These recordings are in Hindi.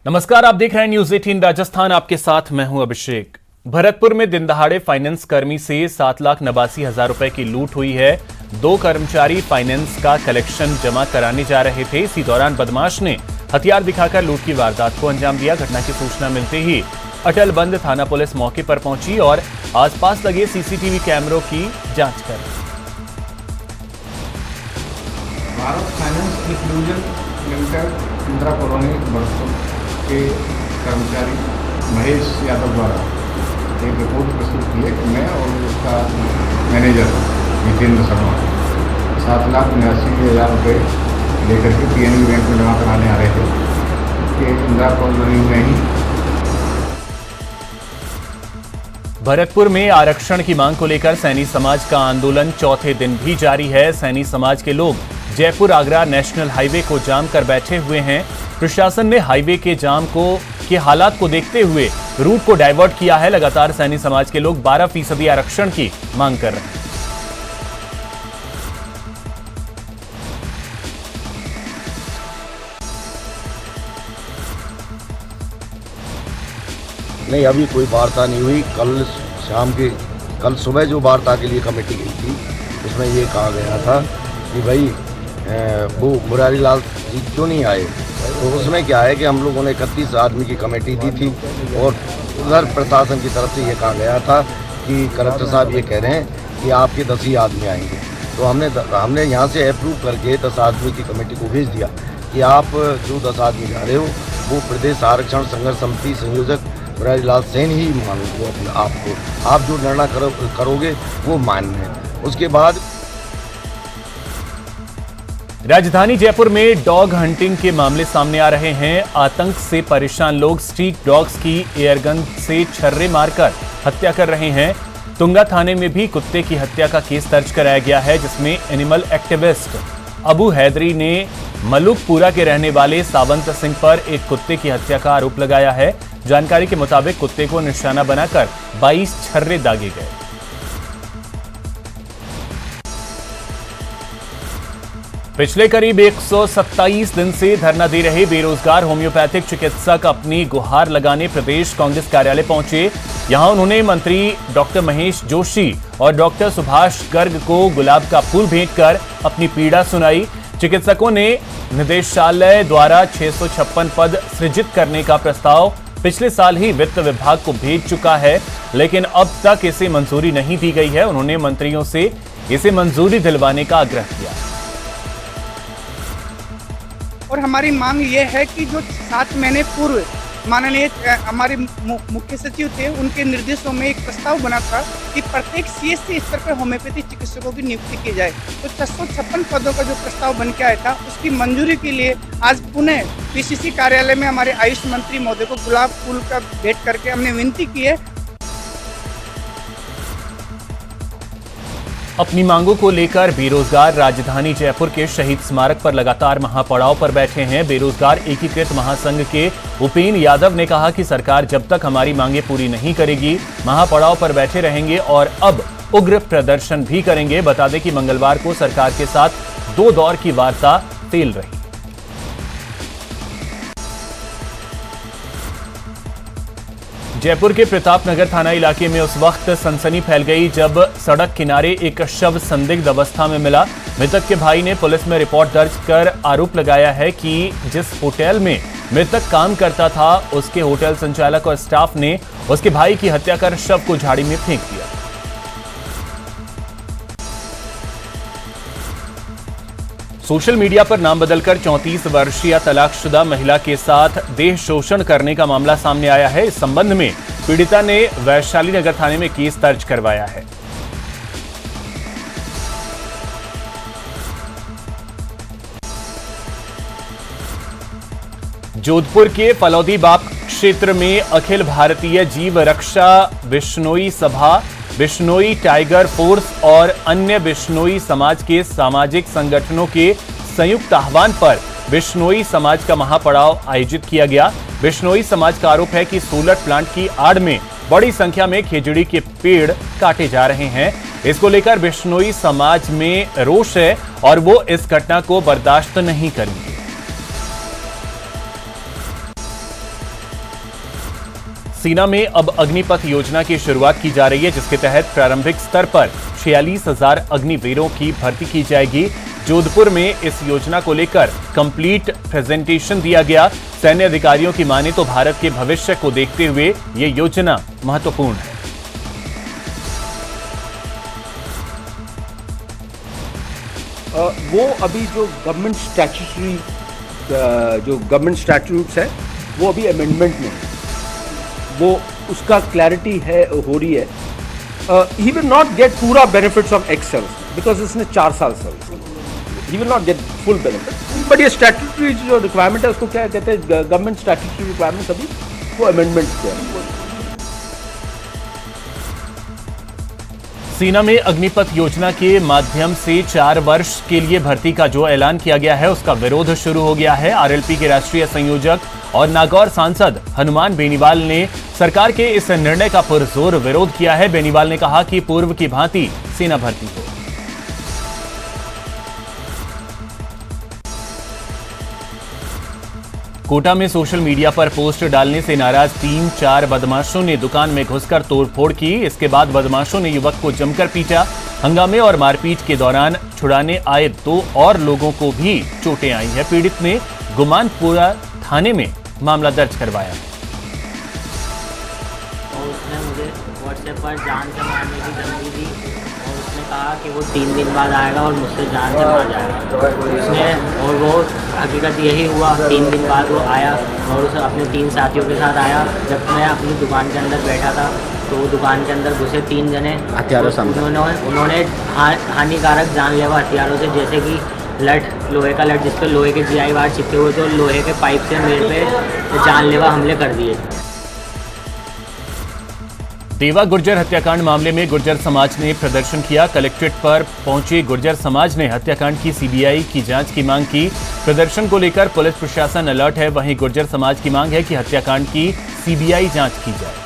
नमस्कार, आप देख रहे हैं न्यूज 18 राजस्थान। आपके साथ मैं हूं अभिषेक। भरतपुर में दिन दहाड़े फाइनेंस कर्मी से 7,89,000 रुपए की लूट हुई है। 2 कर्मचारी फाइनेंस का कलेक्शन जमा कराने जा रहे थे। इसी दौरान बदमाश ने हथियार दिखाकर लूट की वारदात को अंजाम दिया। घटना की सूचना मिलते ही अटलबंद थाना पुलिस मौके पर पहुंची और आसपास लगे सीसीटीवी कैमरों की जांच कर रही। Bharat finance inclusion limited Indira colony Bharatpur के कर्मचारी महेश यादव द्वारा एक रिपोर्ट प्रस्तुत की है कि मैं और उसका मैनेजर जितेंद्र शर्मा 7,89,000 रुपये लेकर के पीएनबी बैंक में जमा कराने आ रहे थे कि इंदिरा कॉलोनी में ही। भरतपुर में आरक्षण की मांग को लेकर सैनी समाज का आंदोलन चौथे दिन भी जारी है। सैनी समाज के लोग जयपुर आगरा नेशनल हाईवे को जाम कर बैठे हुए हैं। प्रशासन ने हाईवे के जाम के हालात को देखते हुए रूट को डाइवर्ट किया है। लगातार सैनी समाज के लोग 12% आरक्षण की मांग कर रहे हैं। नहीं, अभी कोई वार्ता नहीं हुई। कल सुबह जो वार्ता के लिए कमेटी गई थी उसमें ये कहा गया था कि भाई वो मुरारी लाल जी क्यों नहीं आए। तो उसमें क्या है कि हम लोगों ने 31 आदमी की कमेटी दी थी और उधर प्रशासन की तरफ से ये कहा गया था कि कलेक्टर साहब ये कह रहे हैं कि आपके 10 ही आदमी आएंगे। तो हमने यहाँ से अप्रूव करके 10 आदमी की कमेटी को भेज दिया कि आप जो 10 आदमी जा रहे हो वो प्रदेश आरक्षण संघर्ष समिति संयोजक मुरारी लाल सेन ही मानो आपको, आप जो निर्णय करोगे वो मान्य है। उसके बाद राजधानी जयपुर में डॉग हंटिंग के मामले सामने आ रहे हैं। आतंक से परेशान लोग स्ट्रीट डॉग्स की एयरगन से छर्रे मारकर हत्या कर रहे हैं। तुंगा थाने में भी कुत्ते की हत्या का केस दर्ज कराया गया है, जिसमें एनिमल एक्टिविस्ट अबू हैदरी ने मलुकपुरा के रहने वाले सावंत सिंह पर एक कुत्ते की हत्या का आरोप लगाया है। जानकारी के मुताबिक कुत्ते को निशाना बनाकर 22 छर्रे दागे गए। पिछले करीब 127 दिन से धरना दे रहे बेरोजगार होम्योपैथिक चिकित्सक अपनी गुहार लगाने प्रदेश कांग्रेस कार्यालय पहुंचे। यहां उन्होंने मंत्री डॉक्टर महेश जोशी और डॉक्टर सुभाष गर्ग को गुलाब का फूल भेंट कर अपनी पीड़ा सुनाई। चिकित्सकों ने निदेशालय द्वारा 656 पद सृजित करने का प्रस्ताव पिछले साल ही वित्त विभाग को भेज चुका है, लेकिन अब तक इसे मंजूरी नहीं दी गई है। उन्होंने मंत्रियों से इसे मंजूरी दिलवाने का आग्रह किया। और हमारी मांग ये है कि जो 7 महीने पूर्व माननीय हमारे मुख्य सचिव थे, उनके निर्देशों में एक प्रस्ताव बना था कि प्रत्येक सीएससी स्तर पर होम्योपैथी चिकित्सकों की नियुक्ति की जाए। तो 656 पदों का जो प्रस्ताव बन के आया था उसकी मंजूरी के लिए आज पुणे पीसीसी कार्यालय में हमारे आयुष मंत्री महोदय को गुलाब फूल का भेंट करके हमने विनती की है। अपनी मांगों को लेकर बेरोजगार राजधानी जयपुर के शहीद स्मारक पर लगातार महापड़ाव पर बैठे हैं। बेरोजगार एकीकृत महासंघ के उपेन यादव ने कहा कि सरकार जब तक हमारी मांगें पूरी नहीं करेगी महापड़ाव पर बैठे रहेंगे और अब उग्र प्रदर्शन भी करेंगे। बता दें कि मंगलवार को सरकार के साथ 2 दौर की वार्ता फेल रही। जयपुर के प्रताप नगर थाना इलाके में उस वक्त सनसनी फैल गई जब सड़क किनारे एक शव संदिग्ध अवस्था में मिला। मृतक के भाई ने पुलिस में रिपोर्ट दर्ज कर आरोप लगाया है कि जिस होटल में मृतक काम करता था उसके होटल संचालक और स्टाफ ने उसके भाई की हत्या कर शव को झाड़ी में फेंक दिया। सोशल मीडिया पर नाम बदलकर 34 वर्षीय तलाकशुदा महिला के साथ देह शोषण करने का मामला सामने आया है। इस संबंध में पीड़िता ने वैशाली नगर थाने में केस दर्ज करवाया है। जोधपुर के फलौदी बाप क्षेत्र में अखिल भारतीय जीव रक्षा बिश्नोई सभा, बिश्नोई टाइगर फोर्स और अन्य बिश्नोई समाज के सामाजिक संगठनों के संयुक्त आह्वान पर बिश्नोई समाज का महापड़ाव आयोजित किया गया। बिश्नोई समाज का आरोप है कि सोलर प्लांट की आड़ में बड़ी संख्या में खेजड़ी के पेड़ काटे जा रहे हैं। इसको लेकर बिश्नोई समाज में रोष है और वो इस घटना को बर्दाश्त नहीं करेंगे। सीना में अब अग्निपथ योजना की शुरुआत की जा रही है, जिसके तहत प्रारंभिक स्तर पर 46,000 अग्निवीरों की भर्ती की जाएगी। जोधपुर में इस योजना को लेकर कंप्लीट प्रेजेंटेशन दिया गया। सैन्य अधिकारियों की माने तो भारत के भविष्य को देखते हुए ये योजना महत्वपूर्ण है। वो अभी जो गवर्नमेंट स्टैट्यूट्स है वो अभी अमेंडमेंट में है, वो उसका क्लैरिटी है हो रही है। ही विल नॉट गेट पूरा benefits of ex service because इसने 4 साल service, he will not get full benefit. But ये स्टैट्यूटरी जो रिक्वायरमेंट है उसको क्या कहते हैं, गवर्नमेंट स्टैट्यूटरी रिक्वायरमेंट अभी वो अमेंडमेंट किया है। सीना में अग्निपथ योजना के माध्यम से 4 वर्ष के लिए भर्ती का जो ऐलान किया गया है उसका विरोध शुरू हो गया है। आरएलपी के राष्ट्रीय संयोजक और नागौर सांसद हनुमान बेनीवाल ने सरकार के इस निर्णय का पुरजोर विरोध किया है। बेनीवाल ने कहा कि पूर्व की भांति सेना भर्ती हो। कोटा में सोशल मीडिया पर पोस्ट डालने से नाराज 3-4 बदमाशों ने दुकान में घुसकर तोड़फोड़ की। इसके बाद बदमाशों ने युवक को जमकर पीटा। हंगामे और मारपीट के दौरान छुड़ाने आए 2 और लोगों को भी चोटें आई है। पीड़ित ने गुमानपुरा थाने में मामला दर्ज करवाया। और उसने मुझे व्हाट्सएप पर जान से मारने की धमकी दी और उसने कहा कि वो 3 दिन बाद आएगा और मुझसे जान से मार जाएगा। उसने और वो हकीकत यही हुआ, 3 दिन बाद वो आया और उसे अपने 3 साथियों के साथ आया। जब मैं अपनी दुकान के अंदर बैठा था तो वो दुकान के अंदर घुसे 3 जने हथियारों से। उन्होंने हानिकारक जानलेवा हथियारों से, जैसे कि लठ, लोहे का लठ जिस पर लोहे के GI वार चिपके हुए, तो लोहे के पाइप से मेरे पे जानलेवा हमले कर दिए। देवा गुर्जर हत्याकांड मामले में गुर्जर समाज ने प्रदर्शन किया। कलेक्ट्रेट पर पहुंचे गुर्जर समाज ने हत्याकांड की CBI की जांच की मांग की। प्रदर्शन को लेकर पुलिस प्रशासन अलर्ट है। वहीं गुर्जर समाज की मांग है कि हत्याकांड की CBI जांच की जाए।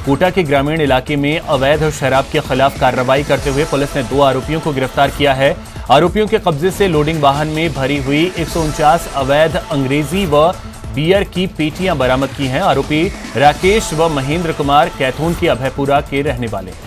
कोटा के ग्रामीण इलाके में अवैध शराब के खिलाफ कार्रवाई करते हुए पुलिस ने 2 आरोपियों को गिरफ्तार किया है। आरोपियों के कब्जे से लोडिंग वाहन में भरी हुई 149 अवैध अंग्रेजी व बियर की पेटियां बरामद की हैं। आरोपी राकेश व महेंद्र कुमार कैथून के अभयपुरा के रहने वाले हैं।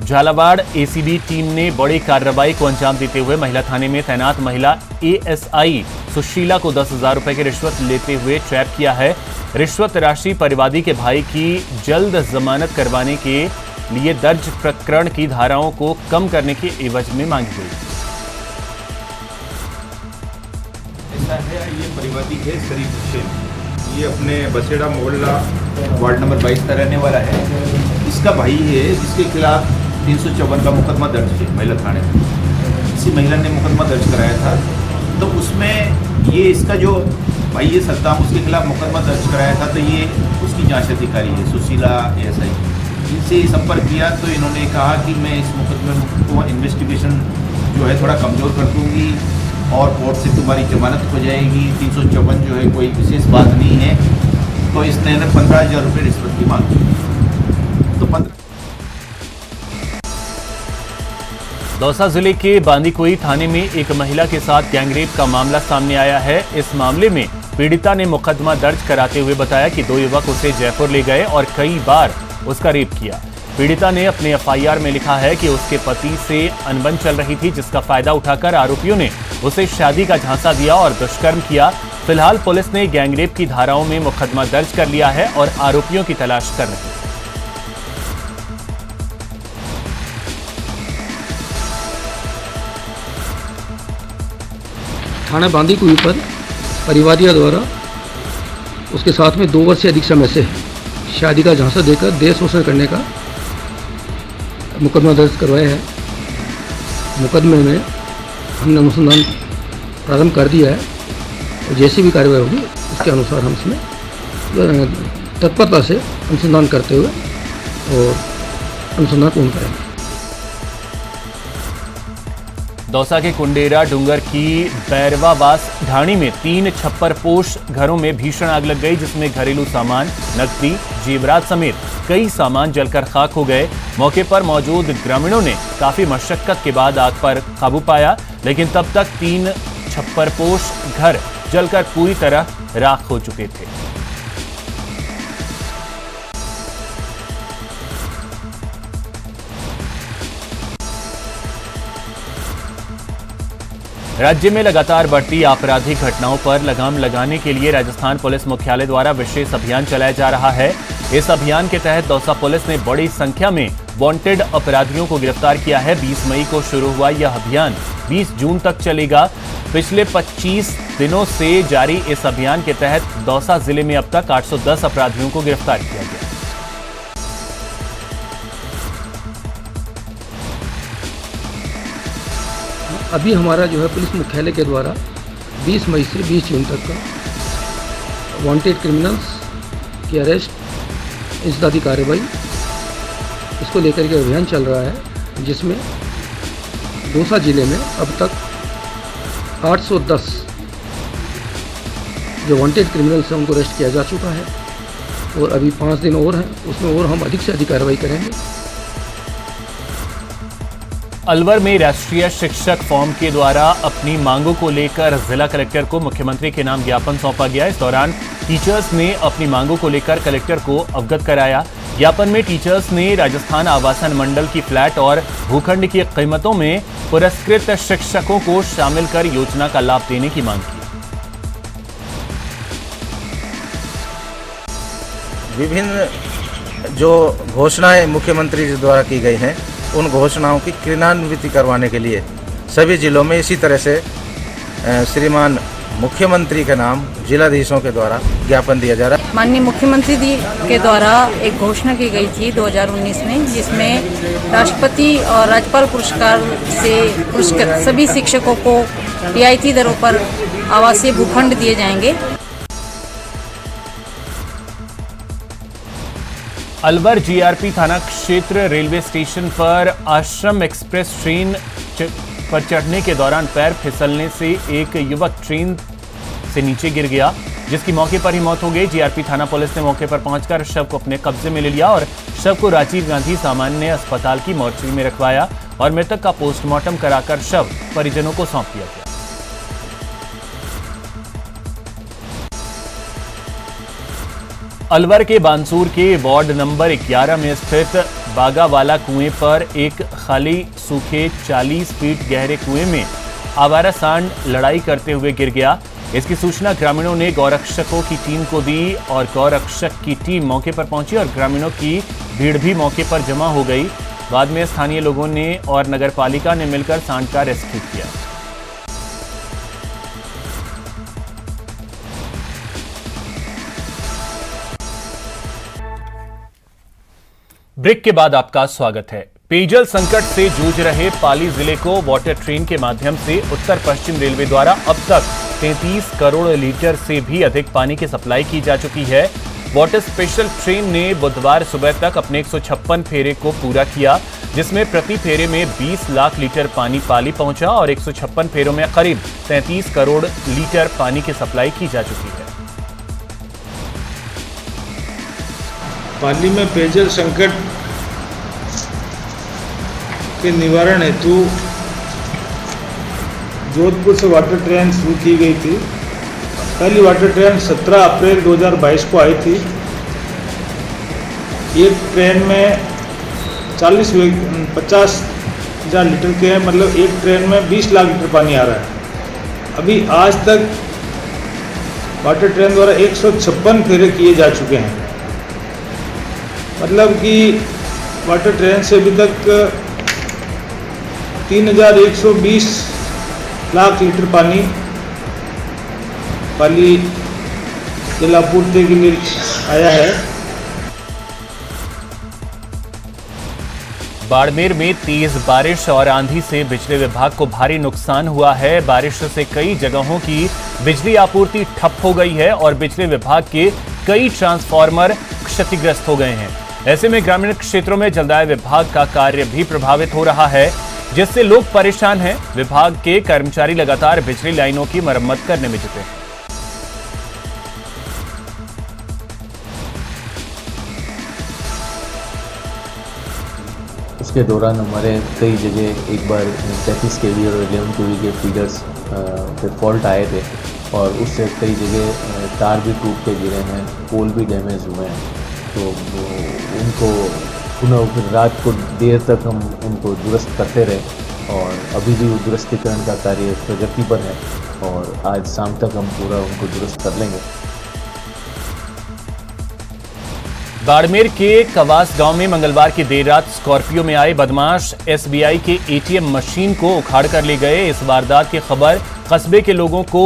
झालावाड़ ACB टीम ने बड़ी कार्रवाई को अंजाम देते हुए महिला थाने में तैनात महिला ASI सुशीला को 10,000 रुपए की रिश्वत लेते हुए ट्रैप किया है। रिश्वत राशि परिवादी के भाई की जल्द जमानत करवाने के लिए दर्ज प्रकरण की धाराओं को कम करने के एवज में मांगी गई। ऐसा है, ये परिवादी है शरीफ हुसैन, ये अपने बसेड़ा मोहल्ला वार्ड नंबर 22 का रहने वाला है। इसका भाई है जिसके खिलाफ 354 का मुकदमा दर्ज है महिला थाने में। इसी महिला ने मुकदमा दर्ज कराया था, तो उसमें ये इसका जो भाई है सत्ताम, उसके खिलाफ मुकदमा दर्ज कराया था। तो ये उसकी जांच अधिकारी है सुशीला ASI। इनसे संपर्क किया तो इन्होंने कहा कि मैं इस मुकदमे को इन्वेस्टिगेशन जो है थोड़ा कमज़ोर कर दूँगी और कोर्ट से तुम्हारी जमानत हो जाएगी। 354 जो है कोई विशेष बात नहीं है। तो इसने 15,000 रुपये रिश्वत की मांग की। तो 15 दौसा जिले के बांदीकुई थाने में एक महिला के साथ गैंगरेप का मामला सामने आया है। इस मामले में पीड़िता ने मुकदमा दर्ज कराते हुए बताया कि 2 युवक उसे जयपुर ले गए और कई बार उसका रेप किया। पीड़िता ने अपने FIR में लिखा है कि उसके पति से अनबन चल रही थी, जिसका फायदा उठाकर आरोपियों ने उसे शादी का झांसा दिया और दुष्कर्म किया। फिलहाल पुलिस ने गैंगरेप की धाराओं में मुकदमा दर्ज कर लिया है और आरोपियों की तलाश कर रही है। थाना बांदीकुई पर परिवादियों द्वारा उसके साथ में 2 वर्ष से अधिक समय से शादी का झांसा देकर देह शोषण करने का मुकदमा दर्ज करवाया है। मुकदमे में हमने अनुसंधान प्रारंभ कर दिया है और जैसी भी कार्रवाई होगी उसके अनुसार हम इसमें तत्परता से अनुसंधान करते हुए और अनुसंधान पूर्ण करेंगे। दौसा के कुंडेरा डूंगर की बैरवावास ढाणी में 3 छप्परपोश घरों में भीषण आग लग गई, जिसमें घरेलू सामान, नकदी, जेवरात समेत कई सामान जलकर खाक हो गए। मौके पर मौजूद ग्रामीणों ने काफी मशक्कत के बाद आग पर काबू पाया, लेकिन तब तक 3 छप्परपोश घर जलकर पूरी तरह राख हो चुके थे। राज्य में लगातार बढ़ती आपराधिक घटनाओं पर लगाम लगाने के लिए राजस्थान पुलिस मुख्यालय द्वारा विशेष अभियान चलाया जा रहा है। इस अभियान के तहत दौसा पुलिस ने बड़ी संख्या में वांटेड अपराधियों को गिरफ्तार किया है। 20 मई को शुरू हुआ यह अभियान 20 जून तक चलेगा। पिछले 25 दिनों से जारी इस अभियान के तहत दौसा जिले में अब तक 810 अपराधियों को गिरफ्तार किया गया। अभी हमारा जो है पुलिस मुख्यालय के द्वारा 20 मई से 20 जून तक का वांटेड क्रिमिनल्स की अरेस्ट, इंसदादी कार्रवाई, इसको लेकर के अभियान चल रहा है, जिसमें दौसा जिले में अब तक 810 जो वांटेड क्रिमिनल्स हैं उनको अरेस्ट किया जा चुका है और अभी 5 दिन और हैं, उसमें और हम अधिक से अधिक कार्रवाई करेंगे। अलवर में राष्ट्रीय शिक्षक फॉर्म के द्वारा अपनी मांगों को लेकर जिला कलेक्टर को मुख्यमंत्री के नाम ज्ञापन सौंपा गया। इस दौरान टीचर्स ने अपनी मांगों को लेकर कलेक्टर को अवगत कराया। ज्ञापन में टीचर्स ने राजस्थान आवासन मंडल की फ्लैट और भूखंड की कीमतों में पुरस्कृत शिक्षकों को शामिल कर योजना का लाभ देने की मांग की। विभिन्न जो घोषणाएं मुख्यमंत्री जी द्वारा की गई हैं, उन घोषणाओं की क्रियान्वित करवाने के लिए सभी जिलों में इसी तरह से श्रीमान मुख्यमंत्री के नाम जिलाधीशों के द्वारा ज्ञापन दिया जा रहा है। माननीय मुख्यमंत्री जी के द्वारा एक घोषणा की गई थी 2019 में, जिसमें राष्ट्रपति और राज्यपाल पुरस्कार से पुरस्कृत सभी शिक्षकों को रियायती दरों पर आवासीय भूखंड दिए जाएंगे। अलवर जीआरपी थाना क्षेत्र रेलवे स्टेशन पर आश्रम एक्सप्रेस ट्रेन पर चढ़ने के दौरान पैर फिसलने से एक युवक ट्रेन से नीचे गिर गया, जिसकी मौके पर ही मौत हो गई। जीआरपी थाना पुलिस ने मौके पर पहुंचकर शव को अपने कब्जे में ले लिया और शव को राजीव गांधी सामान्य अस्पताल की मोर्चरी में रखवाया और मृतक का पोस्टमार्टम कराकर शव परिजनों को सौंप दिया गया। अलवर के बानसूर के वार्ड नंबर 11 में स्थित बागावाला कुएं पर एक खाली सूखे 40 फीट गहरे कुएं में आवारा सांड लड़ाई करते हुए गिर गया। इसकी सूचना ग्रामीणों ने गौरक्षकों की टीम को दी और गौरक्षक की टीम मौके पर पहुंची और ग्रामीणों की भीड़ भी मौके पर जमा हो गई। बाद में स्थानीय लोगों ने और नगरपालिका ने मिलकर सांड का रेस्क्यू किया। ब्रेक के बाद आपका स्वागत है। पेयजल संकट से जूझ रहे पाली जिले को वाटर ट्रेन के माध्यम से उत्तर पश्चिम रेलवे द्वारा अब तक 33 करोड़ लीटर से भी अधिक पानी की सप्लाई की जा चुकी है। वाटर स्पेशल ट्रेन ने बुधवार सुबह तक अपने 156 फेरे को पूरा किया, जिसमें प्रति फेरे में 20 लाख लीटर पानी पाली पहुंचा और 156 फेरों में करीब 33 करोड़ लीटर पानी की सप्लाई की जा चुकी है। पाली में पेयजल संकट के निवारण हेतु जोधपुर से वाटर ट्रेन शुरू की गई थी। पहली वाटर ट्रेन 17 अप्रैल 2022 को आई थी। एक ट्रेन में 50,000 लीटर के हैं, मतलब एक ट्रेन में 20 लाख लीटर पानी आ रहा है। अभी आज तक वाटर ट्रेन द्वारा 156 फेरे किए जा चुके हैं। मतलब कि वाटर ट्रेन से अभी तक 3,120 लाख लीटर पानी पाली जलापूर्ति के लिए आया है। बाड़मेर में तेज बारिश और आंधी से बिजली विभाग को भारी नुकसान हुआ है। बारिश से कई जगहों की बिजली आपूर्ति ठप हो गई है और बिजली विभाग के कई ट्रांसफार्मर क्षतिग्रस्त हो गए हैं। ऐसे में ग्रामीण क्षेत्रों में जलदाय विभाग का कार्य भी प्रभावित हो रहा है। जिससे लोग परेशान हैं। विभाग के कर्मचारी लगातार बिजली लाइनों की मरम्मत करने में जुटे हैं। उसके दौरान हमारे कई जगह एक बार 33 kV और 11 kV के फीडर्स पे फॉल्ट आए थे और उससे कई जगह तार भी टूट के गिरे हैं, पोल भी डैमेज हुए हैं। तो उनको पुनः फिर रात को देर तक हम उनको दुरुस्त करते रहे और अभी भी वो दुरुस्तीकरण का कार्य प्रगति पर है और आज शाम तक हम पूरा उनको दुरुस्त कर लेंगे। बाड़मेर के कवास गांव में मंगलवार की देर रात स्कॉर्पियो में आए बदमाश एसबीआई के एटीएम मशीन को उखाड़ कर ले गए। इस वारदात की खबर कस्बे के लोगों को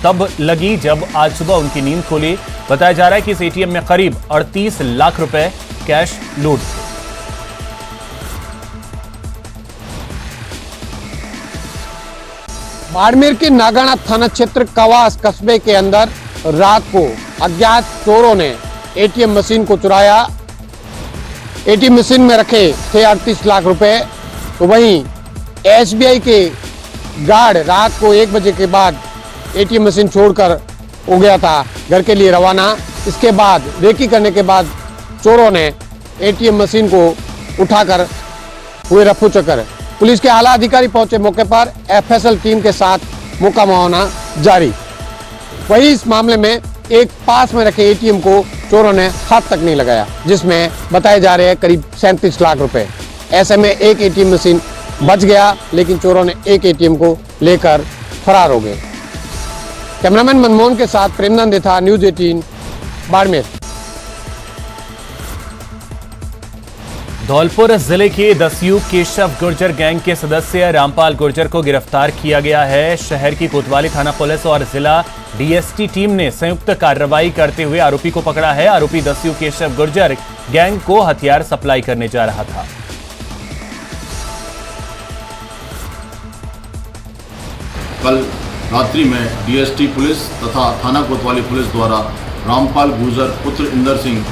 तब लगी जब आज सुबह उनकी नींद खुली। बताया जा रहा है कि इस एटीएम में करीब 38 लाख रुपए कैश लूट थे। बाड़मेर के नागाना थाना क्षेत्र कवास कस्बे के अंदर रात को अज्ञात चोरों ने एटीएम मशीन को चुराया। एटीएम मशीन में रखे थे 38 लाख रुपए। तो वहीं एसबीआई के गार्ड रात को 1 बजे के बाद एटीएम मशीन छोड़कर हो गया था घर के लिए रवाना। इसके बाद रेकी करने के बाद चोरों ने एटीएम मशीन को उठाकर हुए रफू चक्कर। पुलिस के आला अधिकारी पहुंचे मौके पर, एफएसएल टीम के साथ मौका मुआयना जारी। वहीं इस मामले में एक पास में रखे एटीएम को चोरों ने हाथ तक नहीं लगाया, जिसमें बताए जा रहे हैं करीब 37 लाख रुपए। ऐसे में एक एटीएम मशीन बच गया, लेकिन चोरों ने एक एटीएम को लेकर फरार हो गए। कैमरामैन मनमोहन के साथ प्रेमनंद देथा, न्यूज़ 18 बाड़मेर। धौलपुर जिले के दस्यू केशव गुर्जर गैंग के सदस्य रामपाल गुर्जर को गिरफ्तार किया गया है। शहर की कोतवाली थाना पुलिस और जिला डीएसटी टीम ने संयुक्त कार्रवाई करते हुए आरोपी को पकड़ा है। आरोपी दस्यू केशव गुर्जर गैंग को हथियार सप्लाई करने जा रहा था। कल रात्रि में डीएसटी पुलिस तथा थाना कोतवाली पुलिस द्वारा रामपाल गुर्जर पुत्र इंदर सिंह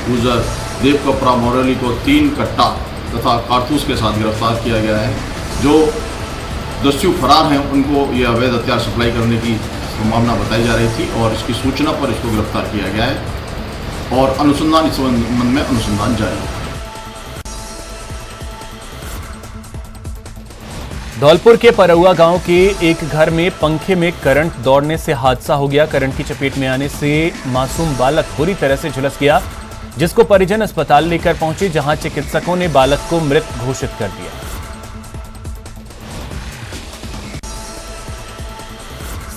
गुर्जर देव कपड़ा मोरली को 3 कट्टा तथा कारतूस के साथ गिरफ्तार किया गया है। जो दस्यु फरार हैं उनको ये अवैध हथियार सप्लाई करने की संभावना बताई जा रही थी और इसकी सूचना पर इसको गिरफ्तार किया गया है और अनुसंधान इस संबंध में अनुसंधान जारी है। धौलपुर के परौआ गांव के एक घर में पंखे में करंट दौड़ने से हादसा हो गया। करंट की चपेट में आने से मासूम बालक बुरी तरह से झुलस गया, जिसको परिजन अस्पताल लेकर पहुंचे, जहां चिकित्सकों ने बालक को मृत घोषित कर दिया।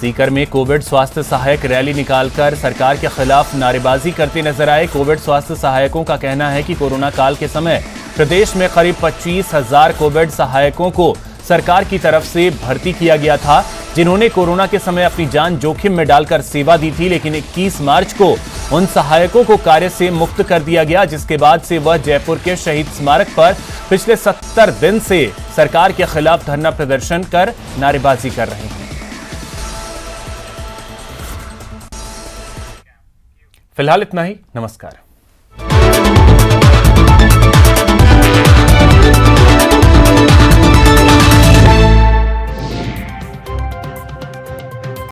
सीकर में कोविड स्वास्थ्य सहायक रैली निकालकर सरकार के खिलाफ नारेबाजी करते नजर आए। कोविड स्वास्थ्य सहायकों का कहना है कि कोरोना काल के समय प्रदेश में करीब 25,000 कोविड सहायकों को सरकार की तरफ से भर्ती किया गया था, जिन्होंने कोरोना के समय अपनी जान जोखिम में डालकर सेवा दी थी। लेकिन 21 मार्च को उन सहायकों को कार्य से मुक्त कर दिया गया, जिसके बाद से वह जयपुर के शहीद स्मारक पर पिछले 70 दिन से सरकार के खिलाफ धरना प्रदर्शन कर नारेबाजी कर रहे हैं। फिलहाल इतना ही। नमस्कार।